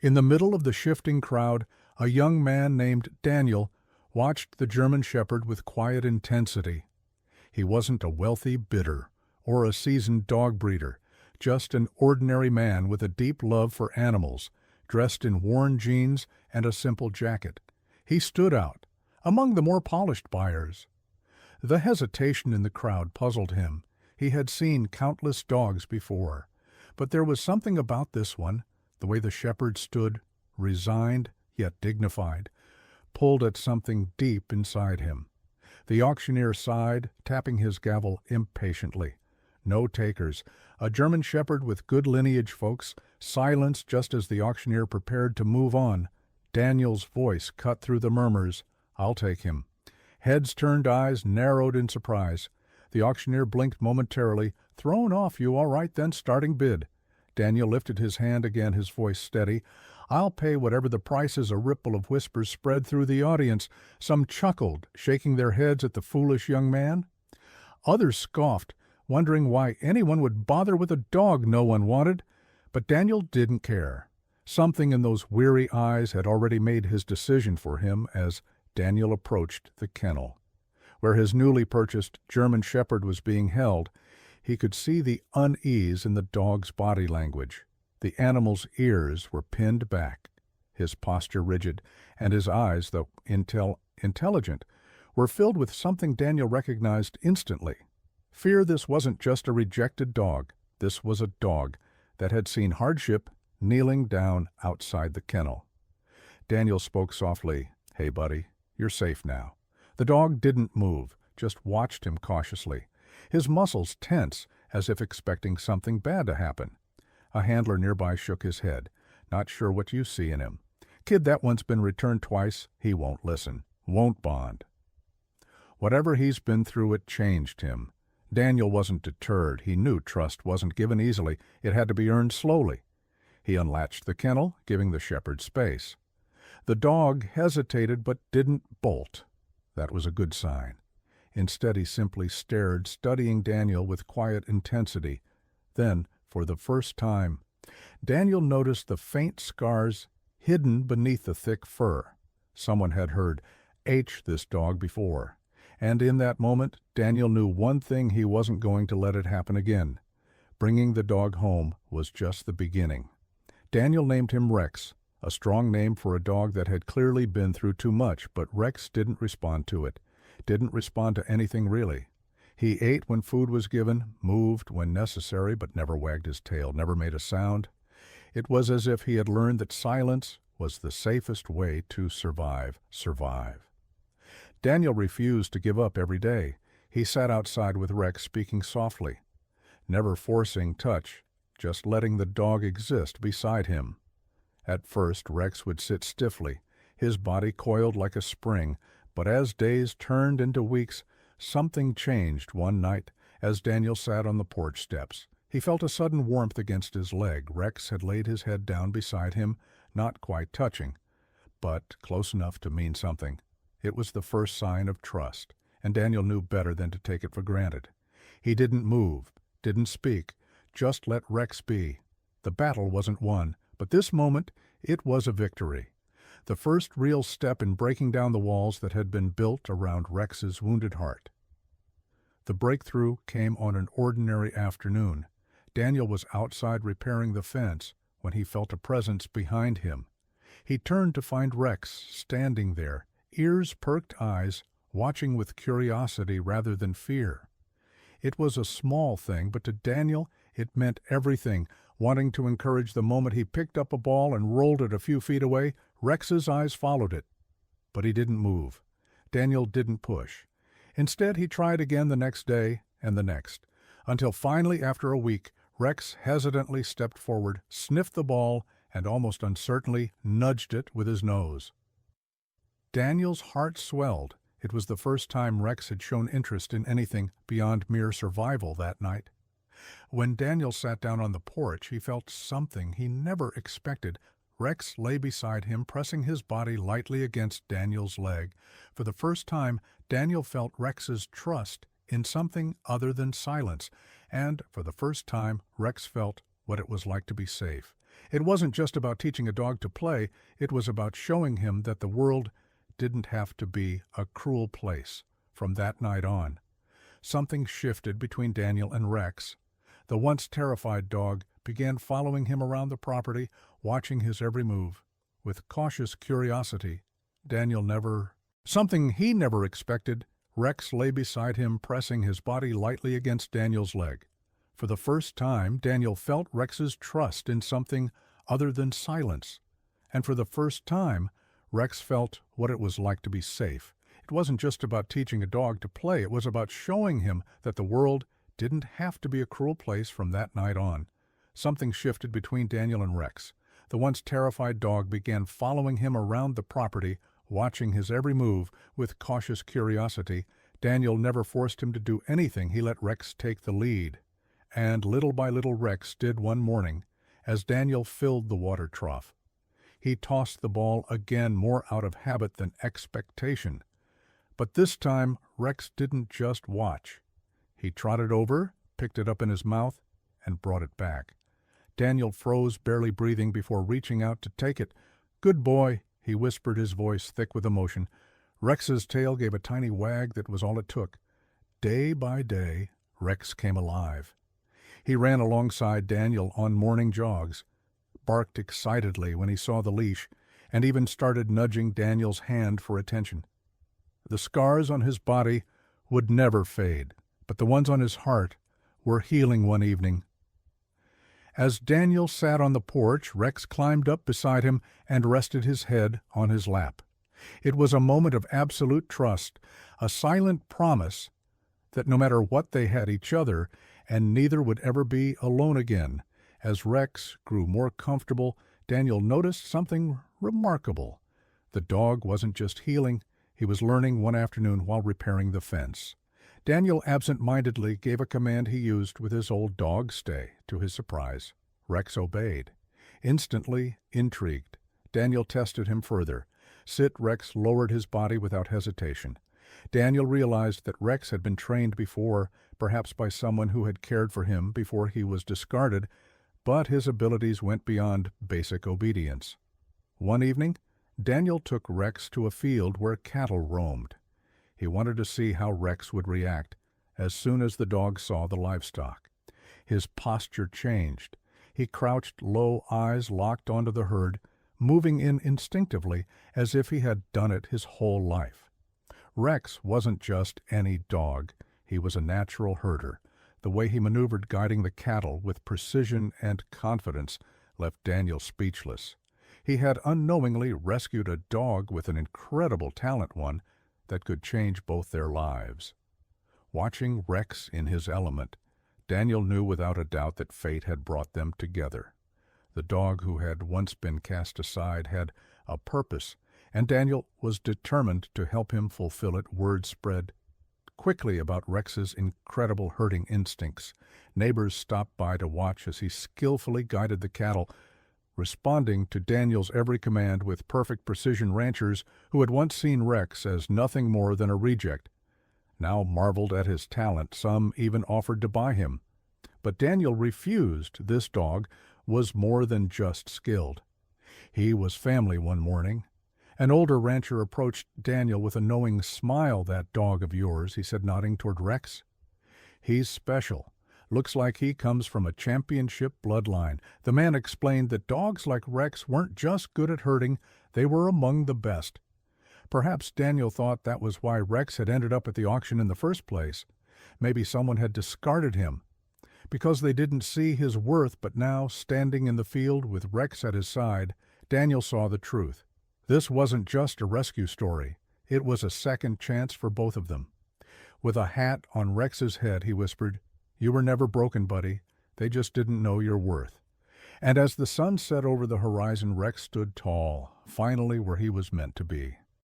In the middle of the shifting crowd, a young man named Daniel watched the German Shepherd with quiet intensity. He wasn't a wealthy bidder or a seasoned dog breeder, just an ordinary man with a deep love for animals, dressed in worn jeans and a simple jacket. He stood out, among the more polished buyers. The hesitation in the crowd puzzled him. He had seen countless dogs before, but there was something about this one, the way the shepherd stood, resigned yet dignified, pulled at something deep inside him. The auctioneer sighed, tapping his gavel impatiently. No takers. A German shepherd with good lineage, folks. Silence just as the auctioneer prepared to move on. Daniel's voice cut through the murmurs. "I'll take him." Heads turned, eyes narrowed in surprise. The auctioneer blinked momentarily. "Thrown off you, all right then, starting bid." Daniel lifted his hand again, his voice steady. "I'll pay whatever the price is." A ripple of whispers spread through the audience. Some chuckled, shaking their heads at the foolish young man. Others scoffed, wondering why anyone would bother with a dog no one wanted. But Daniel didn't care. Something in those weary eyes had already made his decision for him as Daniel approached the kennel. Where his newly purchased German Shepherd was being held, he could see the unease in the dog's body language. The animal's ears were pinned back, his posture rigid, and his eyes, though intelligent, were filled with something Daniel recognized instantly. Fear. This wasn't just a rejected dog. This was a dog that had seen hardship kneeling down outside the kennel. Daniel spoke softly. "Hey, buddy, you're safe now." The dog didn't move, just watched him cautiously, his muscles tense as if expecting something bad to happen. A handler nearby shook his head. "Not sure what you see in him. Kid, that one's been returned twice. He won't listen, won't bond." Whatever he's been through, it changed him. Daniel wasn't deterred. He knew trust wasn't given easily. It had to be earned slowly. He unlatched the kennel, giving the shepherd space. The dog hesitated but didn't bolt. That was a good sign. Instead, he simply stared, studying Daniel with quiet intensity. Then, for the first time, Daniel noticed the faint scars hidden beneath the thick fur. Someone had heard H this dog before. And in that moment, Daniel knew one thing: he wasn't going to let it happen again. Bringing the dog home was just the beginning. Daniel named him Rex, a strong name for a dog that had clearly been through too much, but Rex didn't respond to it, didn't respond to anything really. He ate when food was given, moved when necessary, but never wagged his tail, never made a sound. It was as if he had learned that silence was the safest way to survive. Daniel refused to give up every day. He sat outside with Rex, speaking softly, never forcing touch, just letting the dog exist beside him. At first, Rex would sit stiffly, his body coiled like a spring, but as days turned into weeks, something changed one night as Daniel sat on the porch steps. He felt a sudden warmth against his leg. Rex had laid his head down beside him, not quite touching, but close enough to mean something. It was the first sign of trust, and Daniel knew better than to take it for granted. He didn't move, didn't speak, just let Rex be. The battle wasn't won, but this moment, it was a victory. The first real step in breaking down the walls that had been built around Rex's wounded heart. The breakthrough came on an ordinary afternoon. Daniel was outside repairing the fence when he felt a presence behind him. He turned to find Rex standing there, ears perked, eyes watching with curiosity rather than fear. It was a small thing, but to Daniel it meant everything. Wanting to encourage the moment, he picked up a ball and rolled it a few feet away. Rex's eyes followed it, but he didn't move. Daniel didn't push. Instead, he tried again the next day and the next, until finally, after a week, Rex hesitantly stepped forward, sniffed the ball, and almost uncertainly nudged it with his nose. Daniel's heart swelled. It was the first time Rex had shown interest in anything beyond mere survival that night. When Daniel sat down on the porch, he felt something he never expected. Rex lay beside him, pressing his body lightly against Daniel's leg. For the first time, Daniel felt Rex's trust in something other than silence, and for the first time, Rex felt what it was like to be safe. It wasn't just about teaching a dog to play, it was about showing him that the world didn't have to be a cruel place. From that night on, something shifted between Daniel and Rex. The once terrified dog began following him around the property, watching his every move. With cautious curiosity, something he never expected, Rex lay beside him, pressing his body lightly against Daniel's leg. For the first time, Daniel felt Rex's trust in something other than silence. And for the first time, Rex felt what it was like to be safe. It wasn't just about teaching a dog to play, it was about showing him that the world didn't have to be a cruel place. From that night on, something shifted between Daniel and Rex. The once terrified dog began following him around the property, watching his every move with cautious curiosity. Daniel never forced him to do anything, he let Rex take the lead. And little by little Rex did one morning, as Daniel filled the water trough. He tossed the ball again, more out of habit than expectation. But this time Rex didn't just watch. He trotted over, picked it up in his mouth, and brought it back. Daniel froze, barely breathing, before reaching out to take it. "Good boy," he whispered, his voice thick with emotion. Rex's tail gave a tiny wag that was all it took. Day by day, Rex came alive. He ran alongside Daniel on morning jogs, barked excitedly when he saw the leash, and even started nudging Daniel's hand for attention. The scars on his body would never fade, but the ones on his heart were healing one evening. As Daniel sat on the porch, Rex climbed up beside him and rested his head on his lap. It was a moment of absolute trust, a silent promise that no matter what, they had each other, and neither would ever be alone again. As Rex grew more comfortable, Daniel noticed something remarkable. The dog wasn't just healing, he was learning. One afternoon while repairing the fence, Daniel absent-mindedly gave a command he used with his old dog, Stay. To his surprise, Rex obeyed. Instantly intrigued, Daniel tested him further. Sit. Rex lowered his body without hesitation. Daniel realized that Rex had been trained before, perhaps by someone who had cared for him before he was discarded, but his abilities went beyond basic obedience. One evening, Daniel took Rex to a field where cattle roamed. He wanted to see how Rex would react as soon as the dog saw the livestock. His posture changed. He crouched low, eyes locked onto the herd, moving in instinctively as if he had done it his whole life. Rex wasn't just any dog. He was a natural herder. The way he maneuvered, guiding the cattle with precision and confidence, left Daniel speechless. He had unknowingly rescued a dog with an incredible talent, one that could change both their lives. Watching Rex in his element, Daniel knew without a doubt that fate had brought them together. The dog who had once been cast aside had a purpose, and Daniel was determined to help him fulfill it. Word spread quickly about Rex's incredible herding instincts. Neighbors stopped by to watch as he skillfully guided the cattle, responding to Daniel's every command with perfect precision. Ranchers who had once seen Rex as nothing more than a reject now marveled at his talent. Some even offered to buy him. But Daniel refused. This dog was more than just skilled. He was family. One morning, an older rancher approached Daniel with a knowing smile. "That dog of yours," he said, nodding toward Rex. "He's special. Looks like he comes from a championship bloodline." The man explained that dogs like Rex weren't just good at herding, they were among the best. Perhaps Daniel thought that was why Rex had ended up at the auction in the first place. Maybe someone had discarded him because they didn't see his worth, but now, standing in the field with Rex at his side, Daniel saw the truth. This wasn't just a rescue story. It was a second chance for both of them. With a hat on Rex's head, he whispered, "You were never broken, buddy. They just didn't know your worth." And as the sun set over the horizon, Rex stood tall, finally where he was meant to be.